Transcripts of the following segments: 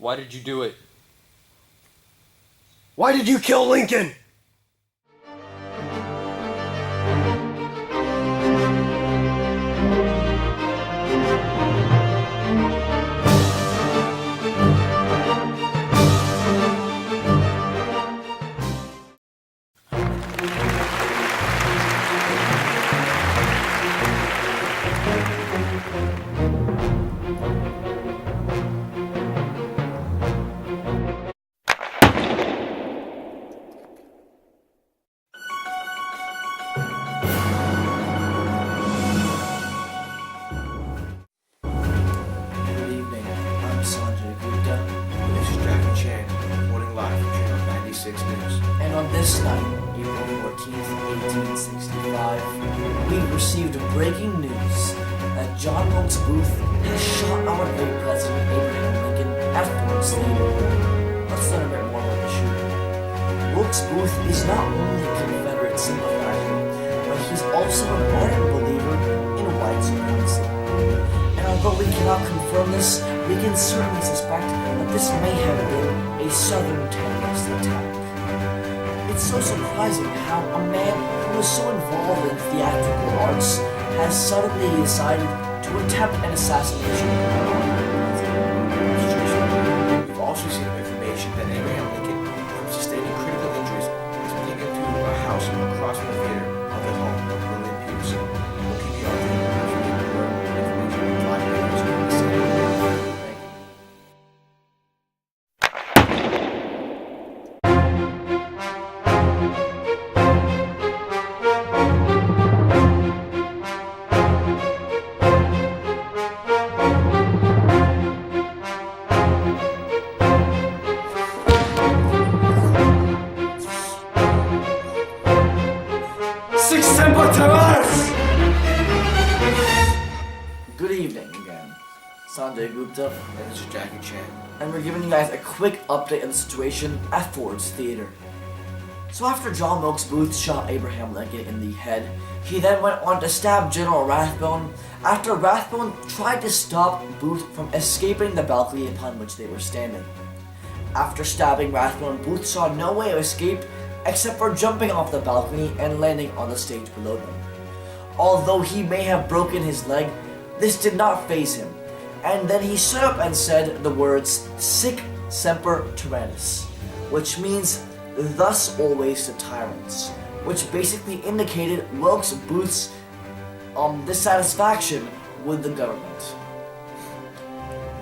Why did you do it? Why did you kill Lincoln? And on this night, April 14th, 1865, we received breaking news that John Wilkes Booth has shot our great President Abraham Lincoln at Ford's Theater. Let's learn a bit more about the shooting. Wilkes Booth is not only a Confederate sympathizer, but he's also an ardent believer in white supremacy. And although we cannot confirm this, we can certainly suspect that this may have been a Southern terrorist attack. It's so surprising how a man who was so involved in theatrical arts has suddenly decided to attempt an assassination. We've also seen information that Abraham Lincoln, from sustaining critical injuries, was taken to a house across from the theater of the home of William Peterson. We'll keep you updated as we get more information on live videos from the scene. Thank you. Good evening again. Sanjay Gupta, And this is Jackie Chan. and we're giving you guys a quick update on the situation at Ford's Theater. So after John Wilkes Booth shot Abraham Lincoln in the head, he then went on to stab General Rathbone after Rathbone tried to stop Booth from escaping the balcony upon which they were standing. After stabbing Rathbone, Booth saw no way of escape except for jumping off the balcony and landing on the stage below them. Although he may have broken his leg, this did not faze him, and then he stood up and said the words "Sic semper tyrannis," which means "thus always to tyrants," which basically indicated Wilkes Booth's dissatisfaction with the government.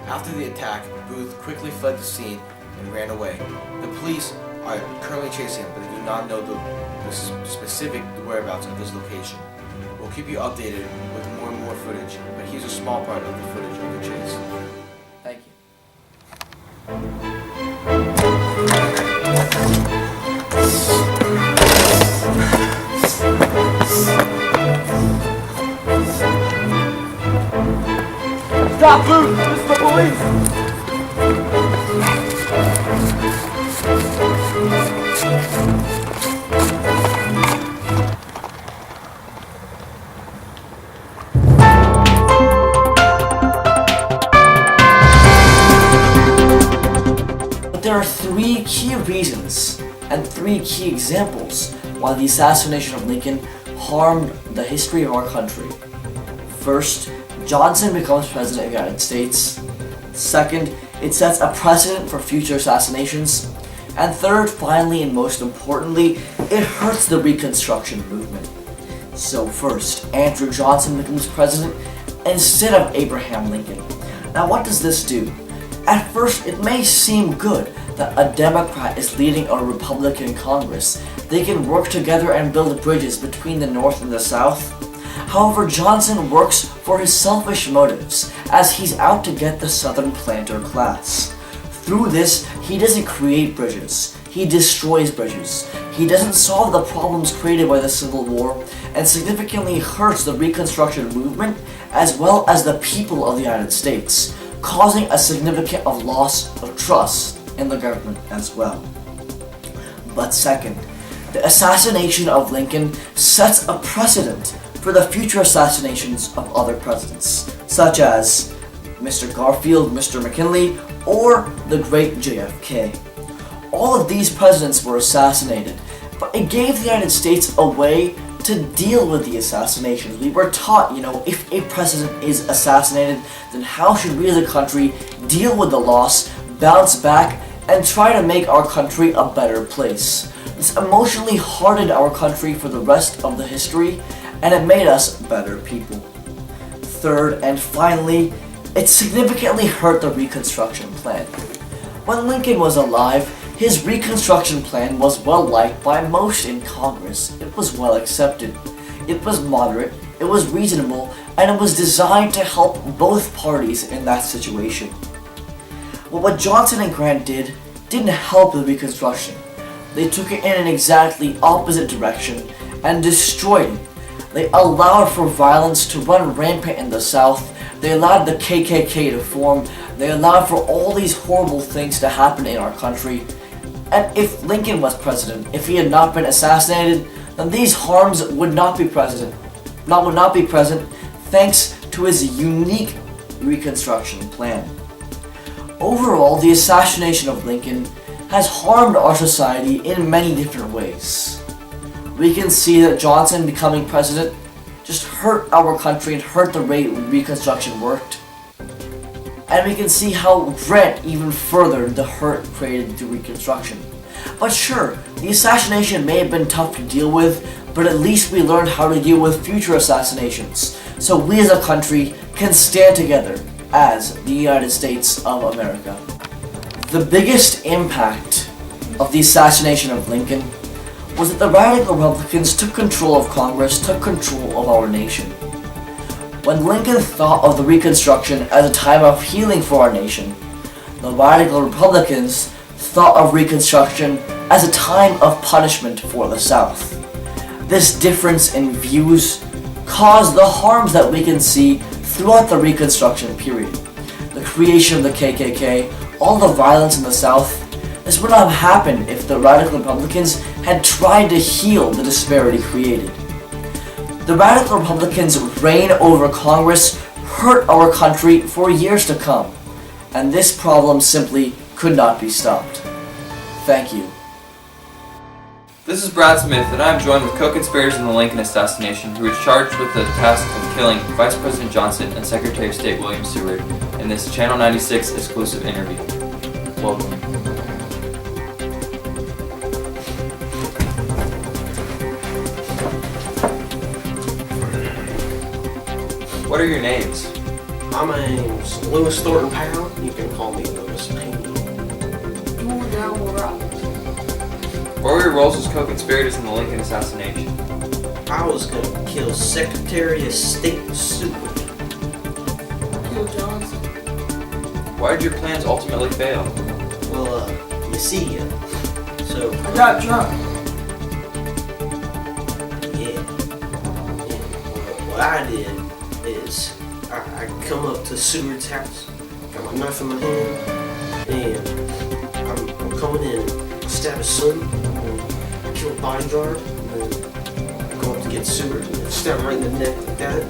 After the attack, Booth quickly fled the scene and ran away. The police are currently chasing him, but they do not know the specific whereabouts of his location. We'll keep you updated with more and more footage, but here's a small part of the footage of the chase. Thank you. Stop, Booth! It's the police! There are three key reasons and three key examples why the assassination of Lincoln harmed the history of our country. First, Johnson becomes president of the United States. Second, it sets a precedent for future assassinations. And third, finally and most importantly, it hurts the Reconstruction movement. So first, Andrew Johnson becomes president instead of Abraham Lincoln. Now what does this do? At first, it may seem good that a Democrat is leading a Republican Congress. They can work together and build bridges between the North and the South. However, Johnson works for his selfish motives, as he's out to get the Southern planter class. Through this, he doesn't create bridges, he destroys bridges. He doesn't solve the problems created by the Civil War, and significantly hurts the Reconstruction movement as well as the people of the United States, causing a significant loss of trust in the government as well. But second, the assassination of Lincoln sets a precedent for the future assassinations of other presidents, such as Mr. Garfield, Mr. McKinley, or the great JFK. All of these presidents were assassinated, but it gave the United States a way to deal with the assassinations. We were taught, if a president is assassinated, then how should we as a country deal with the loss, bounce back, and try to make our country a better place. This emotionally hardened our country for the rest of the history, and it made us better people. Third, and finally, it significantly hurt the Reconstruction Plan. When Lincoln was alive, his Reconstruction Plan was well liked by most in Congress. It was well accepted. It was moderate, it was reasonable, and it was designed to help both parties in that situation. But what Johnson and Grant didn't help the Reconstruction. They took it in an exactly opposite direction and destroyed it. They allowed for violence to run rampant in the South. They allowed the KKK to form. They allowed for all these horrible things to happen in our country. And if Lincoln was president, if he had not been assassinated, then these harms would not be present. Thanks to his unique Reconstruction Plan. Overall, the assassination of Lincoln has harmed our society in many different ways. We can see that Johnson becoming president just hurt our country and hurt the way Reconstruction worked. And we can see how Grant even furthered the hurt created through Reconstruction. But sure, the assassination may have been tough to deal with, but at least we learned how to deal with future assassinations, so we as a country can stand together as the United States of America. The biggest impact of the assassination of Lincoln was that the radical Republicans took control of Congress, took control of our nation. When Lincoln thought of the Reconstruction as a time of healing for our nation, the radical Republicans thought of Reconstruction as a time of punishment for the South. This difference in views caused the harms that we can see throughout the Reconstruction period. The creation of the KKK, all the violence in the South, this would not have happened if the radical Republicans had tried to heal the disparity created. The radical Republicans' reign over Congress hurt our country for years to come, and this problem simply could not be stopped. Thank you. This is Brad Smith, and I am joined with co-conspirators in the Lincoln assassination who were charged with the task of killing Vice President Johnson and Secretary of State William Seward in this Channel 96 exclusive interview. Welcome. What are your names? My name's Lewis Thornton Powell. You can call me Lewis Payne. What were your roles as co-conspirators in the Lincoln assassination? I was gonna kill Secretary of State Seward. Kill Johnson. Why did your plans ultimately fail? Well, you see, so I got drunk. yeah. What I did is I come up to Seward's house, got my knife in my hand, and I'm coming in and stab his son, and kill a bodyguard, and then I go up to get Seward and stab him right in the neck like that.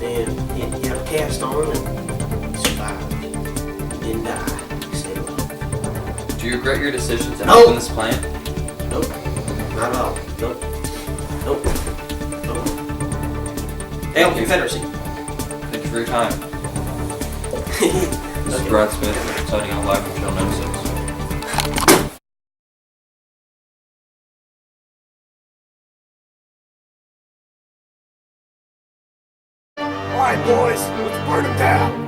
And he had a cast on and survived. He didn't die. He stayed alive. Do you regret your decision to No. help in this plan? Nope. Not at all. Nope. Nope. Nope. Hail Confederacy. Thank you for your time. This is Brad Smith, signing out live from Channel 96. Alright, boys, let's burn him down.